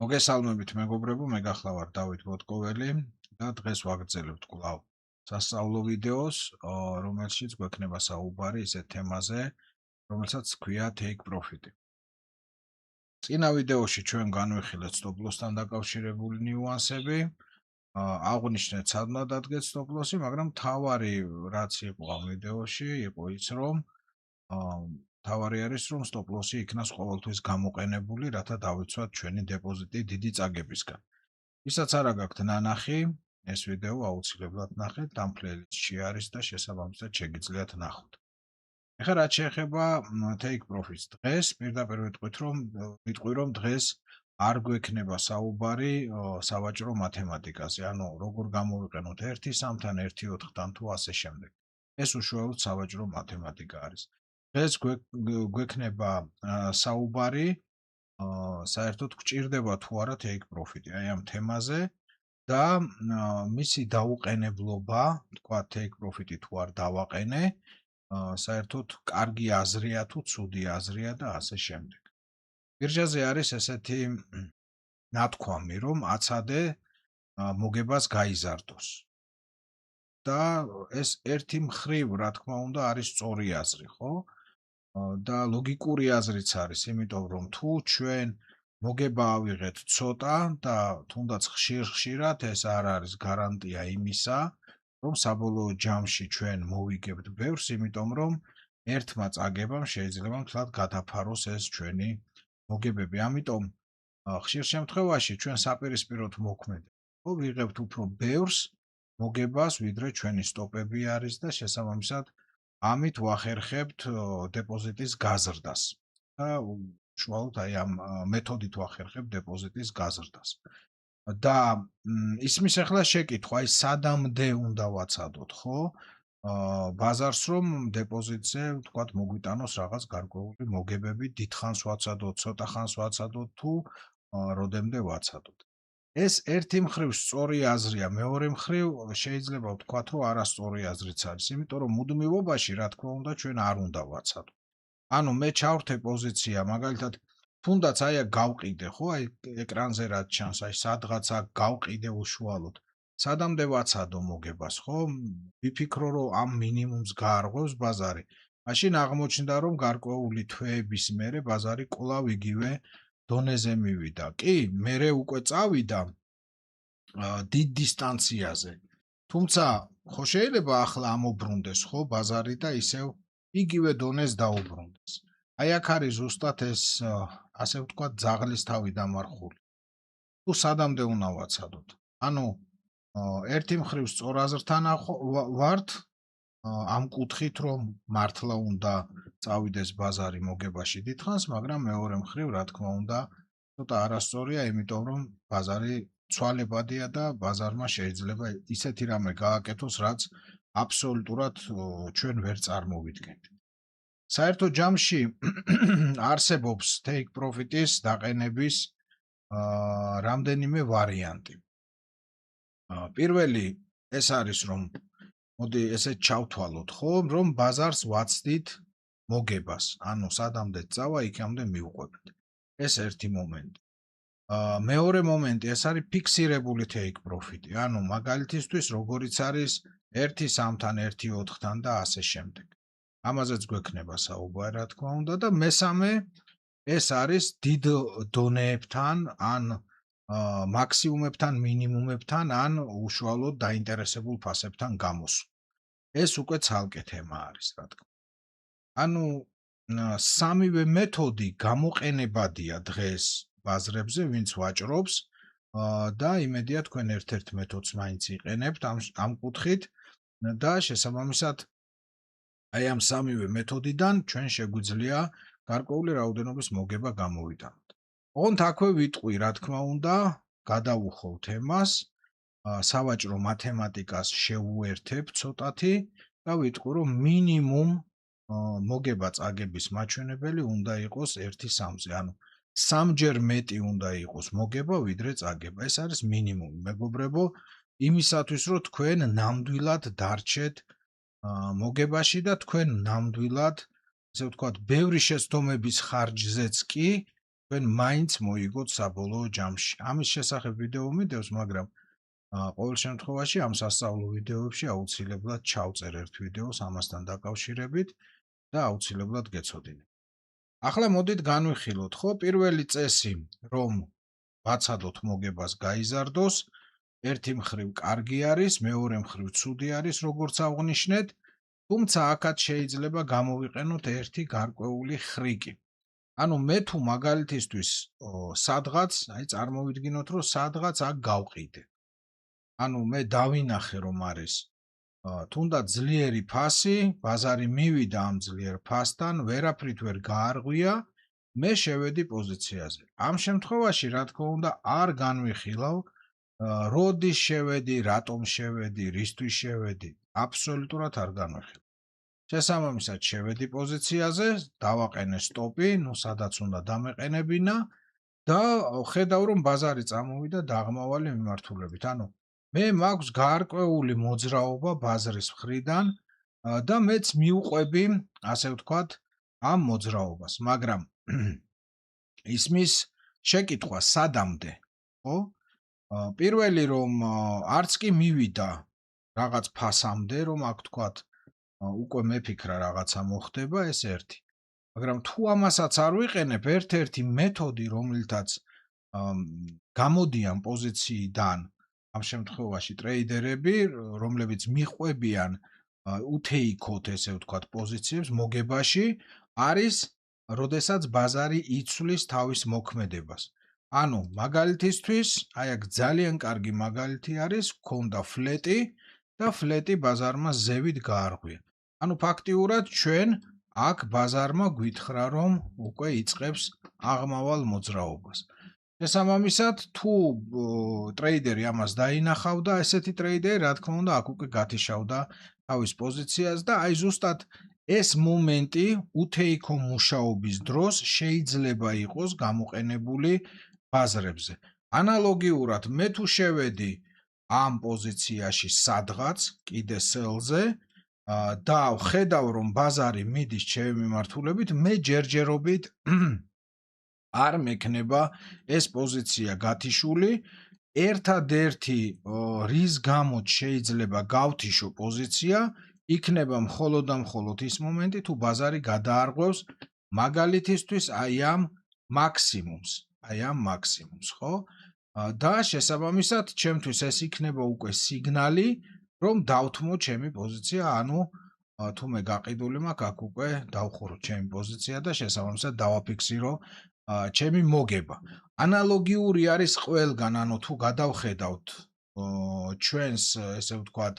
მოგესალმებით მეგობრებო, მე გახლავართ დავით ბოტკოველი და დღეს ვაგრძელებთ კვლავ სასწავლო ვიდეოს, რომელშიც გვექნება საუბარი ისეთ თემაზე, რომელსაც ჰქვია take profit-ი. წინა ვიდეოში ჩვენ განვიხილეთ stop loss-თან დაკავშირებული ნიუანსები, აღვნიშნეთ სადღაც დადგეთ stop loss-ი, მაგრამ თავარი რაც იყო ამ ვიდეოში, იყო ის, რომ თავარი არის, რომ stop loss-ი იქნას ყოველთვის გამოყენებული, რათა დავიცვათ ჩვენი დეპოზიტი დიდი წაგებისგან. ვისაც არა გაქვთ ნანახი, ეს ვიდეო აუცილებლად ნახეთ, ამ პლეილისტში არის და შესაბამისად შეგიძლიათ ნახოთ. ეხლა რაც შეეხება take profit-ს, დღეს პირდაპირ ვიტყვი, რომ დღეს არ გვექნება საუბარი სავაჭრო მათემატიკაზე, ანუ როგორ გამოვიყენოთ 1-3-თან, 1-4-თან თუ ასე შემდეგ. ეს უშუალოდ სავაჭრო მათემატიკა არის. დღეს გვექნება საუბარი საერთოდ გვჭირდება თუ არა take profit-ი აი ამ თემაზე და მისი დაუყენებლობა, თქვა take profit-ი თუ არ დავაყენე, საერთოდ კარგი აზრია თუ ცუდი აზრია და ასე შემდეგ. ბირჟაზე არის ესეთი ნათქვამი, რომ აცადე მოგებას გაიზარდოს. და ეს ერთი მხრივ, რა თქმა უნდა, არის სწორი აზრი, ხო? და ლოგიკური აზრიც არის, იმიტომ რომ თუ ჩვენ მოგება ავიღეთ ცოტა და თუნდაც ხშირ-ხშირად ეს არ არის გარანტია იმისა, რომ საბოლოო ჯამში ჩვენ მოვიგებთ ბევრს, იმიტომ რომ ერთმა წაგებამ შეიძლება მთლად გადაფაროს ეს ჩვენი მოგებები. ამიტომ ხშირ შემთხვევაში ჩვენ საპირისპიროდ მოქმედებს, რომ ვიღებთ უფრო ბევრს მოგებას, ვიდრე ჩვენი სტოპები არის და შესაბამისად ამით ვახერხებთ დეპოზიტის გაზრდას. და უშუალოდ აი ამ მეთოდით ვახერხებთ დეპოზიტის გაზრდას. და ისმის ახლა შეკითხვა, აი სადამდე უნდა ვაცადოთ, ხო? ბაზარს რომ დეპოზიტზე, ვთქვათ, მოგვიტანოს რაღაც გარკვეული მოგებები, დიდხანს ვაცადოთ, ცოტა ხანს ვაცადოთ თუ როდემდე ვაცადოთ. ეს ერთი მხრივ სწორი აზრია, მეორე მხრივ შეიძლება ვთქვათ, რომ არასწორი აზრიც არის, იმიტომ რომ მუდმივობაში, რა თქმა უნდა, ჩვენ არ უნდა ვაცადოთ. ანუ მე ჩავრთე პოზიცია, მაგალითად, თუნდაც აი გავყიდე, ხო, აი ეკრანზე რაც ჩანს, აი სადღაცა გავყიდე უშუალოდ. სადამდე ვაცადო მოგებას, ხო? ვიფიქრო, რომ ამ მინიმუმს გაარღვევს ბაზარი. მაშინ აღმოჩნდა, რომ გარკვეული თვეების მერე ბაზარი კვლავ იგივე დონეზე მივიდა. კი, მერე უკვე წავიდა დიდ დისტანციაზე. თუმცა ხო შეიძლება ახლა ამობრუნდეს, ხო, ბაზარი და ისევ იგივე დონეს დაუბრუნდეს. აი აქ არის ზუსტად ეს, ასე ვთქვათ, ძაღლის თავი დამარხული. თუ სადამდე უნდა ვაცადოთ? ანუ ერთი მხრივ სწორ აზრთან ვართ, ამ კუთხით, რომ მართლა უნდა წავიდეს ბაზარი მოგებაში დიდხანს, მაგრამ მეორე მხრივ, რა თქმა უნდა, ცოტა არასწორია, იმიტომ რომ ბაზარი ცვალებადია და ბაზარმა შეიძლება ისეთი რამე გააკეთოს, რაც აბსოლუტურად ჩვენ ვერ წარმოვიდგენთ. საერთო ჯამში არსებობს take profit-ის დაყენების რამდენიმე ვარიანტი. პირველი ეს არის, რომ მოდი ესე ჩავთვალოთ, ხო, რომ ბაზარს ვაცდით მოგებას, ანუ სადამდე წავა, იქამდე მივყვებით. ეს ერთი მომენტი. მეორე მომენტი, ეს არის ფიქსირებული take profit-ი, ანუ მაგალითისთვის, როგორიც არის 1-3-თან, 1-4-თან და ასე შემდეგ. ამაზეც გვექნება საუბარი, რა თქმა უნდა, და მესამე ეს არის დიდ დონეებთან, ან მაქსიმუმებთან, მინიმუმებთან, ან უშუალოდ დაინტერესებულ ფასებთან გამოსვლა. ეს უკვე ცალკე თემა არის, რა თქმა უნდა. ანუ სამივე მეთოდი გამოყენებადია დღეს ბაზრებზე, ვინც ვაჭრობს და იმედია თქვენ ერთ-ერთ მეთოდს მაინც იყენებთ ამ კუთხით და შესაბამისად აი ამ სამივე მეთოდიდან ჩვენ შეგვიძლია გარკვეული რაოდენობის მოგება გამოვიტანოთ. ოღონდ აქვე ვიტყვი, რა თქმა უნდა, გადავუხო თემას, სავაჭრო მათემატიკას შევუერთებ ცოტათი და ვიტყვი, რომ მინიმუმ მოგება წაგების მაჩვენებელი უნდა იყოს 1-3-ზე, ანუ სამჯერ მეტი უნდა იყოს მოგება, ვიდრე წაგება. ეს არის მინიმუმი, მეგობრებო, იმისათვის, რომ თქვენ ნამდვილად დარჩეთ მოგებაში და თქვენ ნამდვილად, ესე ვთქვათ, ბევრი შეცდომების ხარჯზეც კი თქვენ მაინც მოიგოთ საბოლოო ჯამში. ამის შესახებ ვიდეო მიდევს, მაგრამ ყოველ შემთხვევაში ამ სასწავლო ვიდეოებში აუცილებლად ჩავწერ ერთ ვიდეოს ამასთან დაკავშირებით და აუცილებლად გეცოდინებთ. ახლა მოდით განვიხილოთ, ხო, პირველი წესი, რომ ვაცადოთ მოგებას გაიზარდოს, ერთი მხრივ კარგი არის, მეორე მხრივ ცუდი არის, როგორც აღვნიშნეთ, თუმცა აქაც შეიძლება გამოვიყენოთ ერთი გარკვეული ხრიკი. ანუ მე თუ მაგალითისთვის სადღაც, წარმოვიდგინოთ, რომ სადღაც აქ გავყიდე. ანუ მე დავინახე, რომ არის თუნდაც ძლიერი ფასი, ბაზარი მივიდა ამ ძლიერ ფასთან, ვერაფრით ვერ გაარღვია, მე შევედი პოზიციაზე. ამ შემთხვევაში, რა თქმა უნდა, არ განვიხილავ, როდის შევედი, რატომ შევედი, რისთვის შევედი, აბსოლუტურად არ განვიხილავ. შესაბამისად, შევედი პოზიციაზე, დავაყენე სტოპი, სადაც უნდა დამეყენებინა და ხედავ, რომ ბაზარი წამოვიდა დაღმავალი მიმართულებით. ანუ მე მაქვს გარკვეული მოძრაობა ბაზრის მხრიდან და მეც მიუყვები, ასე ვთქვათ, ამ მოძრაობას, მაგრამ ისმის შეკითხვა სადამდე, ხო? პირველი რომ არც კი მივიდა რაღაც ფასამდე, რომ აქ ვთქვათ, უკვე მეფიქრა რაღაცა მოხდება, ეს ერთი. მაგრამ თუ ამასაც არ ვიყენებ, ერთ-ერთი მეთოდი, რომელთაც გამოდიან პოზიციიდან ამ შემთხვევაში ტრეიდერები, რომლებიც მიყვებიან უთეიქოთ, ესე ვთქვათ, პოზიციებს მოგებაში, არის, როდესაც ბაზარი იცვლის თავის მოქმედებას. ანუ მაგალითისთვის, აი აქ ძალიან კარგი მაგალითი არის, გქონდა ფლეტი და ფლეტი ბაზარმა ზევით გაარღვია. ანუ ფაქტიურად ჩვენ აქ ბაზარმა გვითხრა, რომ უკვე იწყებს აღმავალ მოძრაობას. შესაბამისად, თუ ტრეიდერი ამას დაინახავდა, ესეთი ტრეიდერი, რა თქმა უნდა, აქ უკვე გათიშავდა თავის პოზიციას და აი ზუსტად ეს მომენტი უთეიქო მუშაობის დროს შეიძლება იყოს გამოყენებული ბაზრებზე. ანალოგიურად, მე თუ შევედი ამ პოზიციაში სადღაც, კიდე სელზე და ვხედავ, რომ ბაზარი მიდის ჩემი მიმართულებით, მე ჯერჯერობით არ მექნება ეს პოზიცია გათიშული. ერთადერთი რის გამოც შეიძლება გავთიშო პოზიცია, იქნება მხოლოდ და მხოლოდ ის მომენტი, თუ ბაზარი გადაარღვევს მაგალითისთვის აი ამ მაქსიმუმს, ხო? და შესაბამისად, ჩემთვის ეს იქნება უკვე სიგნალი, რომ დავთმო ჩემი პოზიცია, ანუ თუ მე გაყიდული მაქვს, აქ უკვე დავხურო ჩემი პოზიცია და შესაბამისად დავაფიქსირო ჩემი მოგება. ანალოგიური არის ყველგან, ანუ თუ გადავხედავთ ჩვენს, ესე ვთქვათ,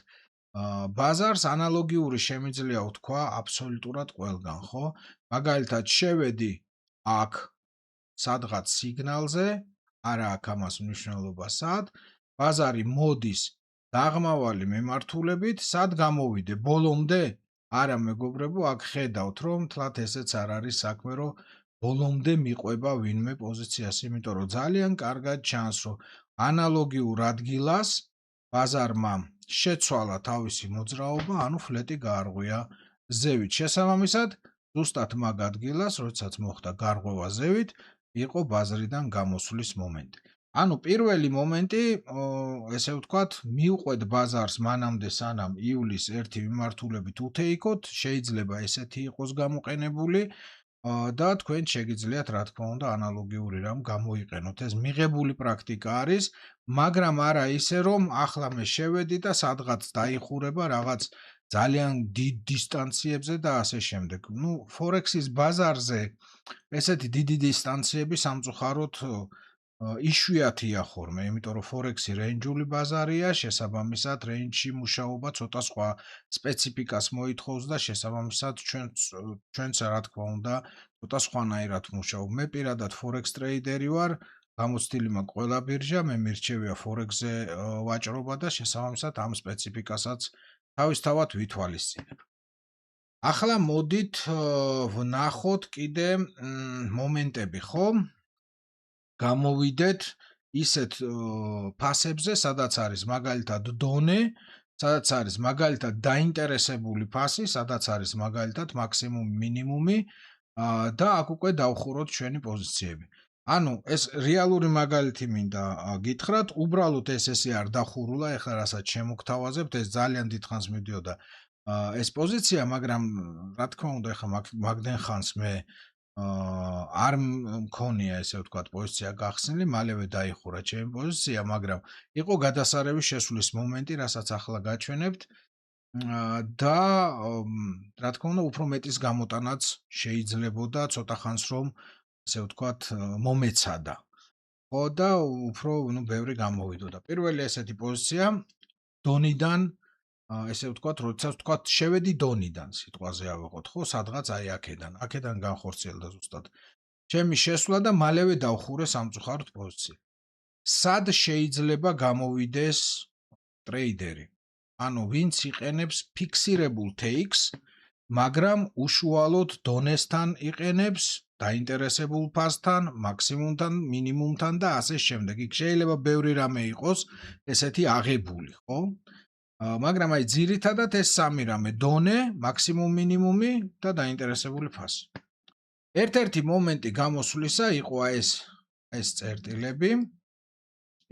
ბაზარს, ანალოგიური შემიძლია ვთქვა აბსოლუტურად ყველგან, ხო? მაგალითად, შევედი აქ სადღაც სიგნალზე, არა აქ ამას მნიშვნელობა სად, ბაზარი მოდის დაღმავალი მიმართულებით, სად გამოვიდე, ბოლომდე? არა, მეგობრებო, აქ ხედავთ, რომ თლათ ესეც არ არის საქმე, რომ ბოლომდე მიყვება ვინმე პოზიციას, იმიტომ რომ ძალიან კარგად ჩანს, რომ ანალოგიურ ადგილას ბაზარმა შეცვალა თავისი მოძრაობა, ანუ ფლეტი გაარღვია ზევით. შესაბამისად, ზუსტად მაგ ადგილას, როდესაც მოხდა გარღვევა ზევით, იყო ბაზრიდან გამოსვლის მომენტი. ანუ პირველი მომენტი, ესე ვთქვათ, მიუყვეთ ბაზარს მანამდე, სანამ ივლის ერთი მიმართულებით უთეიქოთ, შეიძლება ესეთი იყოს გამოყენებული და თქვენ შეგიძლიათ, რა თქმა უნდა, ანალოგიური რამ გამოიყენოთ. ეს მიღებული პრაქტიკა არის, მაგრამ არა ისე, რომ ახლა მე შევედი და სადღაც დაიხურება რაღაც ძალიან დიდ დისტანციებზე და ასე შემდეგ. ფორექსის ბაზარზე ესეთი დიდი დისტანციები სამწუხაროდ იშვიათია ხოლმე, იმიტომ რომ ფორექსი რეინჯული ბაზარია, შესაბამისად რეინჯში მუშაობა ცოტა სხვა სპეციფიკას მოითხოვს და შესაბამისად ჩვენც რა თქმა უნდა ცოტა სხვანაირად ვმუშაობ. მე პირადად ფორექს ტრეიდერი ვარ, გამოცდილი მაქვს ყველა ბირჟა, მე მირჩევია ფორექსზე ვაჭრობა და შესაბამისად ამ სპეციფიკასაც თავისთავად ვითვალისწინებ. ახლა მოდით ვნახოთ კიდე მომენტები, ხო? გამოვიდეთ ისეთ ფასებზე, სადაც არის მაგალითად დონე, სადაც არის მაგალითად დაინტერესებული ფასი, სადაც არის მაგალითად მაქსიმუმი, მინიმუმი და აქ უკვე დავხუროთ ჩვენი პოზიციები. ანუ ეს რეალური მაგალითი მინდა გითხრათ, უბრალოდ ესე არ დახურულა, ეხლა რასაც შემოგთავაზებთ, ეს ძალიან დიდხანს მიდიოდა ეს პოზიცია, მაგრამ რა თქმა უნდა, ეხლა მაგდენ ხანს მე არ მქონია ესე ვთქვათ პოზიცია გახსნილი, მალევე დაიხურა ჩემი პოზიცია, მაგრამ იყო გადასარევი შესვლის მომენტი, რასაც ახლა გაჩვენებთ და რა თქმა უნდა, უფრო მეტის გამოტანაც შეიძლებოდა ცოტა ხანს რომ ესე ვთქვათ მომეცადა. ხო და უფრო ბევრი გამოვიდოდა. პირველი ესეთი პოზიცია დონიდან ესე ვთქვათ, როდესაც ვთქვათ შევედი დონიდან, სიტყვაზე ავიღოთ, ხო, სადღაც აი აქედან განხორციელდა ზუსტად ჩემი შესვლა და მალევე დავხურე სამწუხაროდ პოზიცია. სად შეიძლება გამოვიდეს ტრეიდერი? ანუ ვინც იყენებს ფიქსირებულ takes, მაგრამ უშუალოდ დონესთან იყენებს, დაინტერესებულ ფასთან, მაქსიმუმთან, მინიმუმთან და ასე შემდეგ. იქ შეიძლება ბევრი რამე იყოს ესეთი აღებული, ხო? მაგრამ აი ძირითადად ეს სამი რამე: დონე, მაქსიმუმ, მინიმუმი და დაინტერესებული ფასი. ერთ-ერთი მომენტი გამოსვლისა იყო ეს წერტილები.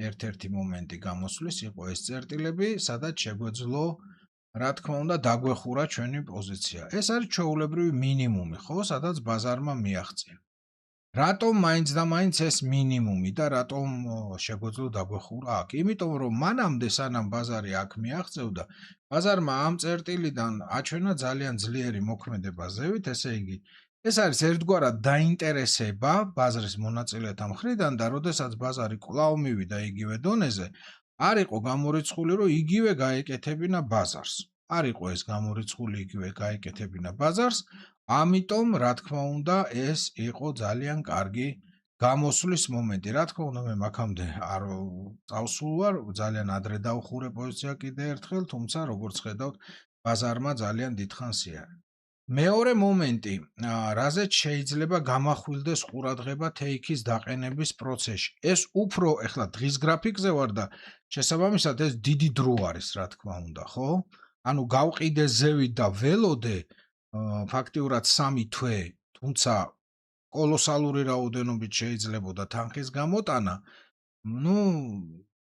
ერთ-ერთი მომენტი გამოსვლის იყო ეს წერტილები, სადაც შეგვეძლო რა თქმა უნდა დაგვეხურა ჩვენი პოზიცია. ეს არის ჩვეულებრივი მინიმუმი, ხო, სადაც ბაზარმა მიაღწია. რატომ მაინც და მაინც ეს მინიმუმი და რატომ შეგვეძლო დაგვეხურა აქ? იმიტომ რომ მანამდე სანამ ბაზარი აქ მიაღწევდა, ბაზარმა ამ წერტილიდან აჩვენა ძალიან ძლიერი მოქმედება ზევით, ესე იგი ეს არის ერთგვარად დაინტერესება ბაზრის მონაწილეთა მხრიდან და როდესაც ბაზარი კვლავ მივიდა იგივე დონეზე, არ იყო გამორიცხული, რომ იგივე გაეკეთებინა ბაზარს. არ იყო ეს გამორიცხული იგივე გაეკეთებინა ბაზარს, ამიტომ რა თქმა უნდა ეს იყო ძალიან კარგი გამოსვლის მომენტი. რა თქმა უნდა მე მაგამდე არ წავსულ ვარ, ძალიან ადრე დავხურე პოზიცია კიდე ერთხელ, თუმცა როგორც ხედავთ, ბაზარმა ძალიან დიდხანს იარა. მეორე მომენტი, რაზეც შეიძლება გამახვილდეს ყურადღება take-ის დაყენების პროცესში. ეს უფრო ეხლა დღის გრაფიკზე ვარ და შესაბამისად ეს დიდი დრო არის, რა თქმა უნდა, ხო? ანუ გავყიდე ზევით და ველოდე ფაქტიურად 3 თვე, თუმცა კოლოსალური რაოდენობით შეიძლებოდა თანხის გამოტანა.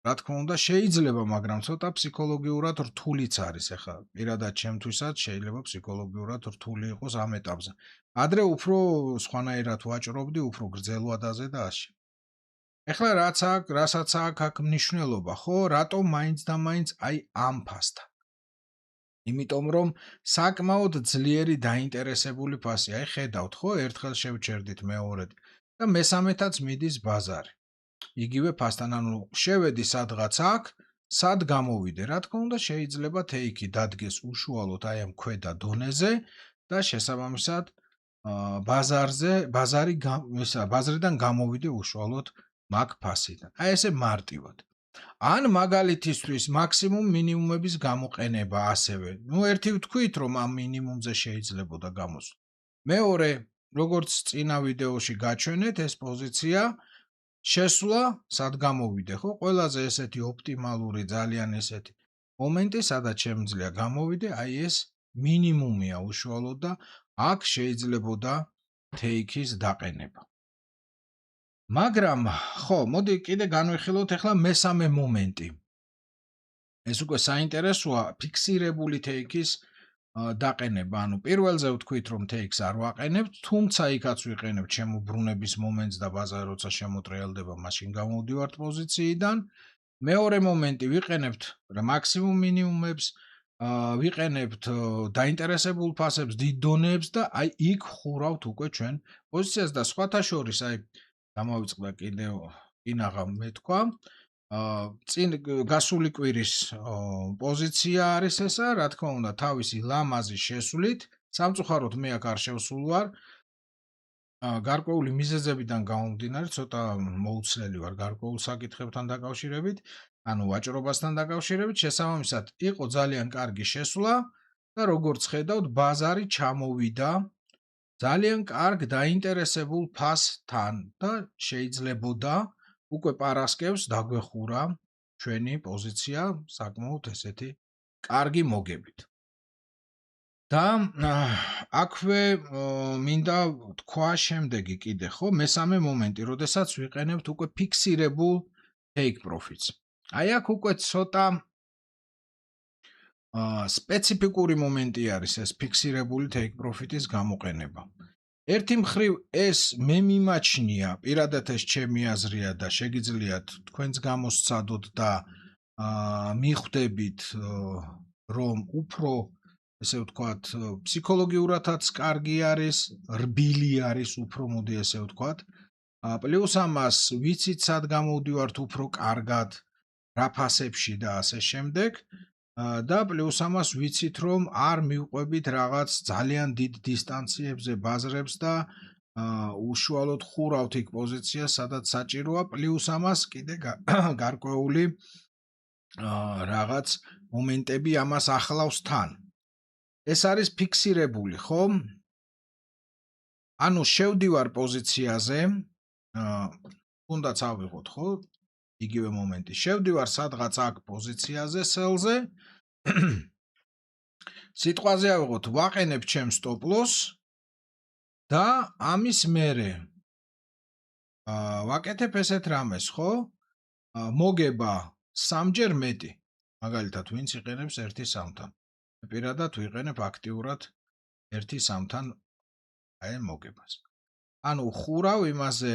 რა თქმა უნდა შეიძლება, მაგრამ ცოტა ფსიქოლოგიურად რთულიც არის. ეხლა პირადად ჩემთვისაც შეიძლება ფსიქოლოგიურად რთული იყოს ამ ეტაპზე. ადრე უფრო სხვანაირად ვაჭრობდი, უფრო გრძელვადაზე და ასე. ეხლა რასაც აქ მნიშვნელობა, ხო, რატომ მაინც და მაინც აი ამ ფასთან? იმიტომ რომ საკმაოდ ძლიერი დაინტერესებული ფასი. აი ხედავთ, ხო, ერთხელ შევჩერდით მეორედ და მესამეთაც მიდის ბაზარი. იგივე ფასთან, ანუ შევედი სადღაც აქ, სად გამოვიდე? რა თქმა უნდა, შეიძლება take-ი დადგეს უშუალოდ აი ამ ქვედა დონეზე და შესაბამისად ბაზრიდან გამოვიდე უშუალოდ მაგ ფასიდან. აი ესე მარტივად. ან მაგალითისთვის მაქსიმუმ მინიმუმების გამოყენება ასევე. ერთი ვთქვით, რომ ამ მინიმუმზე შეიძლებოდა გამოსვლა. მეორე, როგორც წინა ვიდეოში გაჩვენეთ, ეს პოზიცია შესვლა, სად გამოვიდე, ხო? ყველაზე ესეთი ოპტიმალური, ძალიან ესეთი მომენტი, სადაც შემიძლია გამოვიდე, აი ეს მინიმუმია უშუალოდ და აქ შეიძლებოდა take-ის დაყენება. მაგრამ, ხო, მოდი კიდე განვიხილოთ ახლა მესამე მომენტი. ეს უკვე საინტერესოა ფიქსირებული take-ის დაყენება. ანუ პირველზე ვთქვით, რომ take-ს არ ვაყენებთ, თუმცა იქაც ვიყენებთ შემოbrunების მომენტს და ბაზარი როცა შემოტრიალდება, მაშინ გამოვდივართ პოზიციიდან. მეორე მომენტი ვიყენებთ მაქსიმუმ მინიმუმებს, ვიყენებთ დაინტერესებულ ფასებს, დიდ დონეებს და აი იქ ხურავთ უკვე ჩვენ პოზიციას და სხვათა შორის აი გამოვიწყდა კიდევ ინაღა მე თქვა. წინ გასული კვირის პოზიცია არის ესა, რა თქმა უნდა, თავისი ლამაზი შესვლით, სამწუხაროდ მე აქ არ შევსულ ვარ. გარკვეული მიზეზებიდან გამომდინარე, ცოტა მოუცლელი ვარ გარკვეულ საკითხებთან დაკავშირებით, ანუ ვაჭრობასთან დაკავშირებით, შესაბამისად, იყო ძალიან კარგი შესვლა და როგორც ხედავთ, ბაზარი ჩამოვიდა ძალიან კარგ დაინტერესებულ ფასთან და შეიძლებოდა უკვე პარასკევს დაგვეხურა ჩვენი პოზიცია საკმაოდ ესეთი კარგი მოგებით. და აქვე მინდა თქვა შემდეგი კიდე, ხო, მესამე მომენტი, როდესაც ვიყენებთ უკვე ფიქსირებულ take profits. აი აქ უკვე ცოტა სპეციფიკური მომენტი არის ეს ფიქსირებული take profit-ის გამოყენება. ერთი მხრივ ეს მე მიმაჩნია, პირადად ეს ჩემი აზრია და შეგიძლიათ თქვენც გამოსცადოთ და მიხვდებით, რომ უფრო ესე ვთქვათ, ფსიქოლოგიურადაც კარგი არის, რბილი არის უფრო, მოდი ესე ვთქვათ. პლუს ამას ვიცით სად გამოვდივართ უფრო კარგად, რა ფასებში და ასე შემდეგ. და პლუს ამას ვიცით, რომ არ მივყვებით რაღაც ძალიან დიდ დისტანციებზე ბაზრებს და უშუალოდ ხურავთ იქ პოზიციას, სადაც საჭიროა, პლუს ამას კიდე გარკვეული რაღაც მომენტები ამას ახლავს თან. ეს არის ფიქსირებული, ხო? ანუ შევდივარ პოზიციაზე, თუნდაც ავიღოთ, ხო? იგივე მომენტი. შევდივარ სადღაც აქ პოზიციაზე, სელზე. სიტყვაზე ავიღოთ, ვაყენებ ჩემს stop loss და ამის მერე ვაკეთებ ესეთ რამეს, ხო? მოგება 3-ჯერ მეტი. მაგალითად, ვინც იყენებს 1-3-თან. პირადად ვიყენებ აქტიურად 1-3-თან აი მოგებას. ანუ ხურავ იმაზე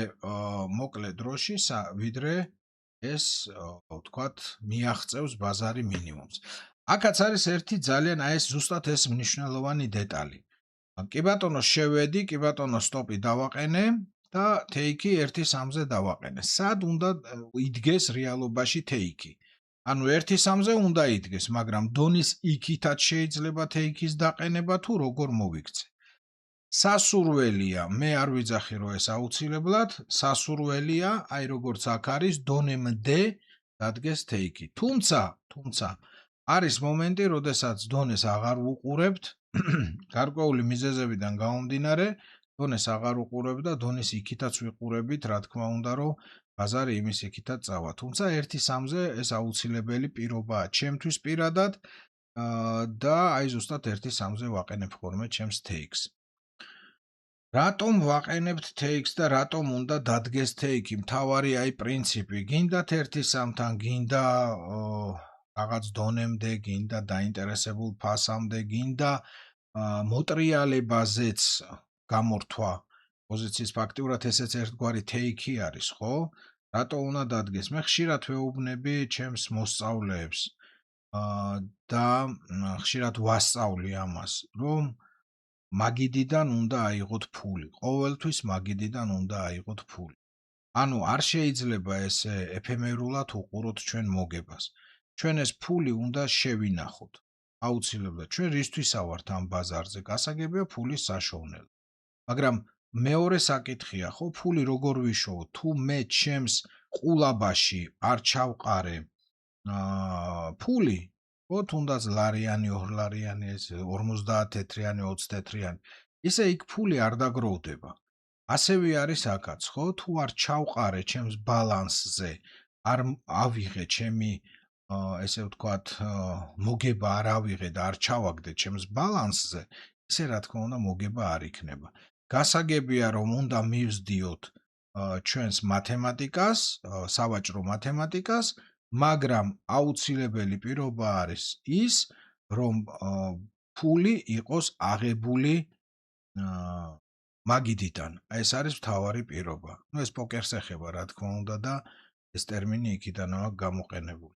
მოკლე დროში, ვიდრე ეს ვთქვათ, მიაღწევს ბაზარი მინიმუმს. აქაც არის ერთი ძალიან აი ეს ზუსტად ეს მნიშვნელოვანი დეტალი. კი ბატონო შევედი, კი ბატონო სტოპი დავაყენე და take-ი 1-3-ზე დავაყენე. სად უნდა იდგეს რეალობაში take-ი? ანუ 1-3-ზე უნდა იდგეს, მაგრამ დონის იქითაც შეიძლება take-ის დაყენება თუ როგორ მოვიქცე. სასურველია, მე არ ვიძახი რომ ეს აუცილებლად, სასურველია, აი როგორც აქ არის, დონემდე დადგეს take-ი. თუმცა არის მომენტი, როდესაც დონეს აღარ ვუყურებთ, გარკვეული მიზეზებიდან გამომდინარე, დონეს აღარ უყურებ და დონის იქითაც ვიყურებით, რა თქმა უნდა, რომ ბაზარი იმის იქითაც წავა. თუმცა 1-3-ზე ეს აუცილებელი პირობაა ჩემთვის პირადად და აი ზუსტად 1-3-ზე ვაყენებ ხოლმე ჩემს take-ს. რატომ ვაყენებთ take-ს და რატომ უნდა დადგეს take-ი? მთავარი აი პრინციპი, გინდათ 1-3-თან, გინდა რაღაც დონემდე, გინდა დაინტერესებულ ფასამდე, გინდა მოტრიალებაზეც გამორთვა პოზიციის ფაქტიურად ესეც ერთგვარი take-ი არის, ხო? რატო უნდა დადგეს? მე ხშირად ვეუბნები ჩემს მოსწავლეებს და ხშირად ვასწავლი ამას, რომ მაგიდიდან უნდა აიღოთ ფული. ყოველთვის მაგიდიდან უნდა აიღოთ ფული. ანუ არ შეიძლება ესე ეფემერულად უყუროთ ჩვენ მოგებას. ჩვენ ეს ფული უნდა შევინახოთ. აუცილებლად ჩვენ რისთვის ავართ ამ ბაზარზე? გასაგებია ფულის საშოვნელად. მაგრამ მეორე საკითხია, ხო, ფული როგორ ვიშოვო? თუ მე ჩემს ყულაბაში არ ჩავყარე ფული, ხო, თუნდაც ლარიანი, 2 ლარიანი, 50 თეთრიანი, 20 თეთრიანი, ისე იქ ფული არ დაგროვდება. ასევე არის აქაც, ხო, თუ არ ჩავყარე ჩემს ბალანსზე, არ ავიღე ჩემი ესე ვთქვათ, მოგება არ ავიღე და არ ჩავაგდე ჩემს ბალანსზე, ისე რა თქმა უნდა მოგება არ იქნება. გასაგებია რომ უნდა მივსდიოთ ჩვენს მათემატიკას, სავაჭრო მათემატიკას, მაგრამ აუცილებელი პირობა არის ის, რომ ფული იყოს აღებული მაგიდიდან. ეს არის მთავარი პირობა. ნუ ეს პოკერს ეხება, რა თქმა უნდა და ეს ტერმინი იქიდანაა გამოყენებული.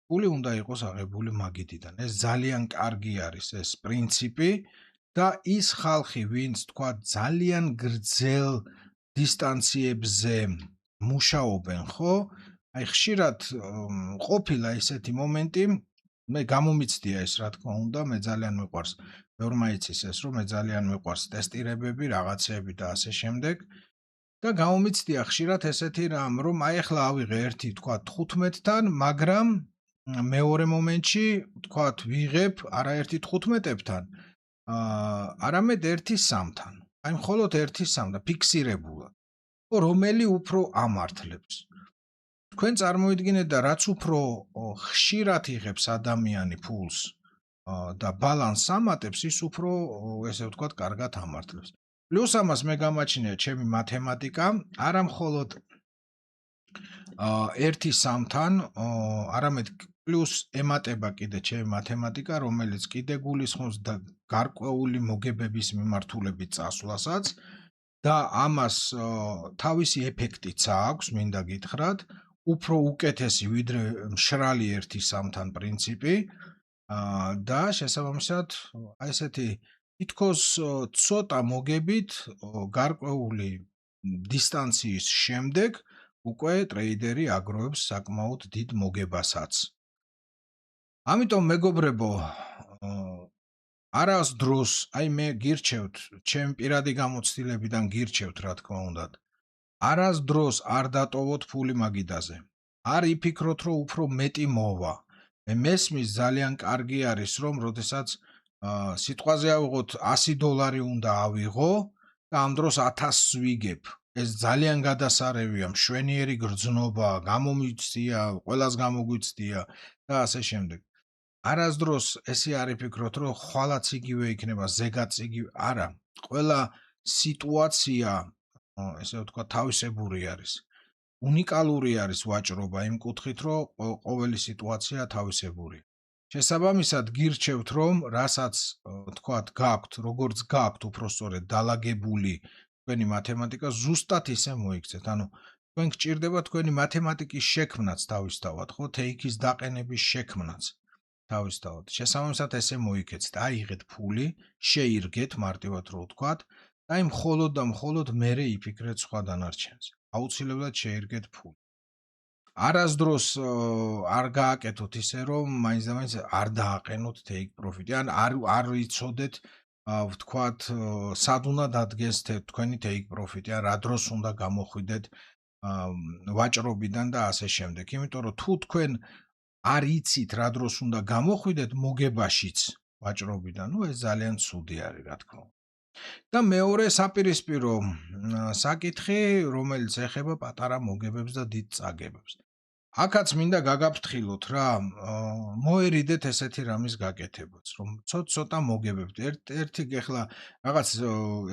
ფული უნდა იყოს აღებული მაგიდიდან. ეს ძალიან კარგი არის ეს პრინციპი და ის ხალხი, ვინც თქვა ძალიან გრძელ დისტანციებზე მუშაობენ, ხო? აი ხშირად ყოფილა ესეთი მომენტი, მე გამომიცდია ეს, რა თქმა უნდა, მე ძალიან მიყვარს. ბევრმა იცის ეს, რომ მე ძალიან მიყვარს ტესტირებები, რაღაცეები და ასე შემდეგ. და გამომიცდია ხშირად ესეთი რამ, რომ აი ახლა ავიღე ერთი, თქვა 15-თან, მაგრამ მეორე მომენტში, თქვათ, ვიღებ არაერთი 15-ებთან, არამედ 1-3-თან. აი მხოლოდ 1-3 და ფიქსირებულად. რომელი უფრო ამართლებს. თქვენ წარმოიდგინეთ და რაც უფრო ხშირად იღებს ადამიანი ფულს და ბალანსს ამატებს, ის უფრო ესე ვთქვათ, კარგად ამართლებს. პლუს ამას მე გამაჩნია ჩემი მათემატიკა, არა მხოლოდ 1-3-თან, არამედ პლუს ემატება კიდე ჩემი მათემატიკა, რომელიც კიდე გულისხმობს და გარკვეული მოგებების მიმართულებით წასვლასაც და ამას თავისი ეფექტიც აქვს, მინდა გითხრათ, უფრო უკეთესი ვიდრე მშრალი 1-3-თან პრინციპი და შესაბამისად აი ესეთი თითქოს ცოტა მოგებით გარკვეული დისტანციის შემდეგ უკვე ტრეიდერი აგროვებს საკმაოდ დიდ მოგებასაც. ამიტომ მეგობრებო, არასდროს, აი მე გირჩევთ, ჩემ პირადი გამოცდილებიდან გირჩევთ, რა თქმა უნდა. არასდროს არ დატოვოთ ფული მაგიდაზე. არ იფიქროთ, რომ უფრო მეტი მოვა. მე მესმის ძალიან კარგი არის, რომ როდესაც სიტყვაზე ავიღოთ $100 უნდა ავიღო და ამ დროს 1000-ს ვიგებ. ეს ძალიან გადასარევია, მშვენიერი გრძნობა, გამომიცდია, ყველას გამოგვიცდია და ასე შემდეგ. არასდროს ესე არ იფიქროთ, რომ ხვალაც იგივე იქნება, ზეგაც იგივე, არა. ყველა სიტუაცია, ესე ვთქვათ, თავისებური არის. უნიკალური არის ვაჭრობა იმ კუთხით, რომ ყოველი სიტუაცია თავისებურია. შესაბამისად გირჩევთ, რომ რასაც თქვათ გაქვთ, როგორც გაქვთ უпростоრედ დალაგებული თქვენი მათემატიკა, ზუსტად ისე მოიქცეთ. ანუ თქვენ გჭირდება თქვენი მათემატიკის შექმნაც თავისთავად, ხო, თეიქის დაყენების შექმნაც თავისთავად. შესაბამისად ესე მოიქცეთ, აიღეთ ფული, შეირგეთ მარტივად რო ვთქვათ, და აი მხოლოდ და მხოლოდ მერე იფიქრეთ სხვა დანარჩენზე. აუცილებლად შეირგეთ ფული. არასდროს არ გააკეთოთ ისე, რომ მაინც და მაინც არ დააყენოთ take profit-ი, ან არ იცოდეთ, ვთქვათ, სად უნდა დადგეს თქვენი take profit-ი, ან რა დროს უნდა გამოხვიდეთ ვაჭრობიდან და ასე შემდეგ. იმიტომ რომ თუ თქვენ არ იცით რა დროს უნდა გამოხვიდეთ მოგებაშიც ვაჭრობიდან, ნუ ეს ძალიან ცუდი არის, რა თქმა უნდა. და მეორე საპირისპირო საკითხი, რომელიც ეხება პატარა მოგებებს და დიდ წაგებებს. აქაც მინდა გაგაფრთხილოთ რა, მოერიდეთ ესეთი რამის გაკეთებაც, რომ ცოტა მოგებებთ. ერთი ეხლა რაღაც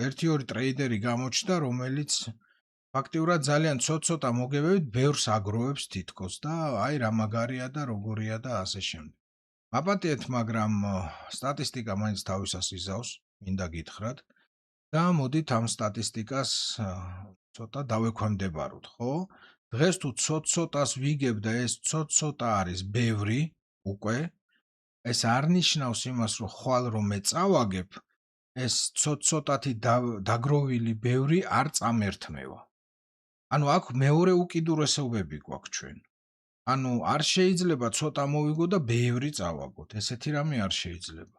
1-2 ტრეიდერი გამოჩნდა, რომელიც ფაქტიურად ძალიან ცოტა მოგებებით ბევრს აგროვებს თითქოს და აი რა მაგარია და როგორია და ასე შემდეგ. მაპატიეთ, მაგრამ სტატისტიკა მაინც თავისას იზავს, მინდა გითხრათ. და მოდით ამ სტატისტიკას ცოტა დავექვემდებაროთ, ხო? დღეს თუ ცოტას ვიგებ და ეს ცოტა არის ბევრი უკვე, ეს არ ნიშნავს იმას, რომ ხვალ რომ მე წავაგებ, ეს ცოტათი დაგროვილი ბევრი არ წამერთმევა. ანუ აქ მეორე უკიდურესობები გვაქვს ჩვენ. ანუ არ შეიძლება ცოტა მოვიგო და ბევრი წავაგოთ. ესეთი რამე არ შეიძლება.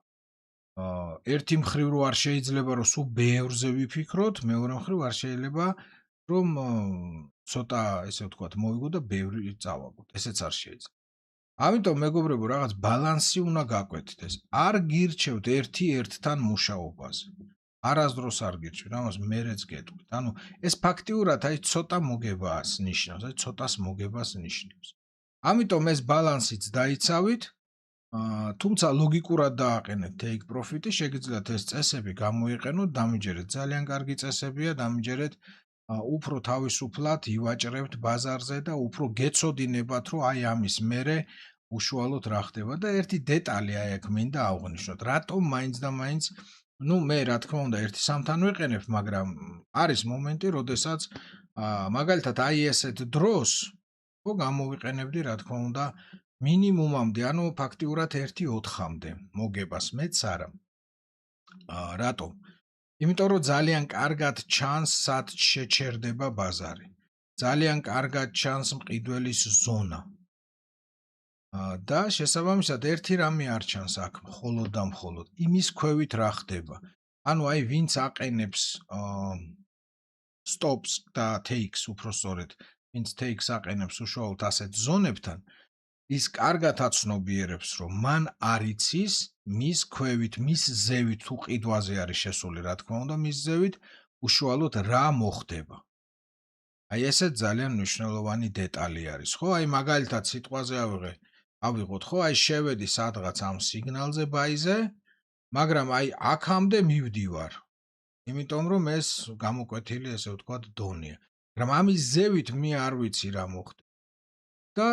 ერთი მხრივ რო არ შეიძლება რომ სულ ბევრზე ვიფიქროთ, მეორე მხრივ არ შეიძლება რომ ცოტა ესე ვთქვათ მოვიგო და ბევრი წავაგოთ. ესეც არ შეიძლება. ამიტომ მეგობრებო, რაღაც ბალანსი უნდა გაკვეთით ეს. არ გირჩევთ 1-1-თან მუშაობაზე. არასდროს არ გირჩევთ, ამას მერეც გეტყვით. ანუ ეს ფაქტიურად აი ცოტა მოგებას ნიშნავს, აი ცოტას მოგებას ნიშნავს. ამიტომ ეს ბალანსიც დაიცავით. თუმცა ლოგიკურად დააყენეთ take profit-ი, შეგიძლიათ ეს წესები გამოიყენოთ, დამიჯერეთ, ძალიან კარგი წესებია, დამიჯერეთ, უფრო თავისუფლად ივაჭრებთ ბაზარზე და უფრო გეცოდინებათ, რომ აი ამის მერე უშუალოდ რა ხდება და ერთი დეტალი აი აქ მინდა აღვნიშნოთ. რატომ მაინც და მაინც, ნუ მე რა თქმა უნდა 1-3-თან ვიყენებ, მაგრამ არის მომენტი, როდესაც მაგალითად აი ესეთ დროს ხო გამოვიყენებდი, რა თქმა უნდა, მინიმუმამდე, ანუ ფაქტიურად 1-4-მდე მოგებას, მეც არა. რატომ? იმიტომ რომ ძალიან კარგად ჩანს, სად შეჩერდება ბაზარი. ძალიან კარგად ჩანს მყიდველის ზონა. და შესაბამისად ერთი რამე არ ჩანს აქ მხოლოდ და მხოლოდ იმის ქვევით რა ხდება. ანუ აი ვინც აყენებს stops და takes უпростоრედ, ვინც takes აყენებს უშუალოდ ასეთ ზონებთან, ის კარგად აცნობიერებს, რომ მან არ იცის მის ქვევით, მის ზევით თუ ყიდვაზე არის შესული, რა თქმა უნდა, მის ზევით უშუალოდ რა მოხდება. აი ესეც ძალიან მნიშვნელოვანი დეტალი არის, ხო? აი მაგალითად სიტყვაზე ავიღოთ, ხო? აი შევედი სადღაც ამ სიგნალზე ბაიზე, მაგრამ აი აქამდე მივდივარ. იმიტომ რომ ეს გამოკვეთილი, ესე ვთქვათ, დონეა. მაგრამ ამის ზევით მე არ ვიცი რა მოხდა. და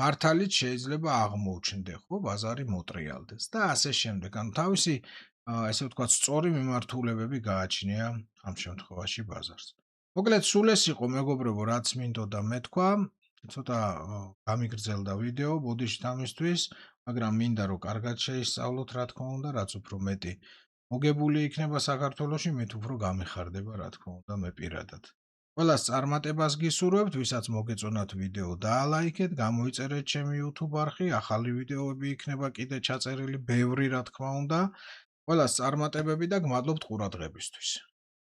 მართალიც შეიძლება აღმოჩნდე, ხო, ბაზარი მოტრიალდეს და ასე შემდეგ. ანუ თავისი ესე ვთქვათ, სწორი მიმართულებები გააჩნია ამ შემთხვევაში ბაზარს. მოკლედ სულ ეს იყო მეგობრებო, რაც მინდოდა მეთქვა. ცოტა გამიგრძელდა ვიდეო ბოდიშით ამისთვის, მაგრამ მინდა რომ კარგად შეისწავლოთ, რა თქმა უნდა, რაც უფრო მეტი მოგებული იქნება საქართველოში, მით უფრო გამიხარდება, რა თქმა უნდა, მე პირადად. ყველას წარმატებას გისურვებთ, ვისაც მოგეწონათ ვიდეო დაალაიქეთ, გამოიწერეთ ჩემი YouTube არხი, ახალი ვიდეოები იქნება კიდე ჩაწერილი, ბევრი რა თქმა უნდა. ყველას წარმატებები და გმადლობთ ყურადღებისთვის.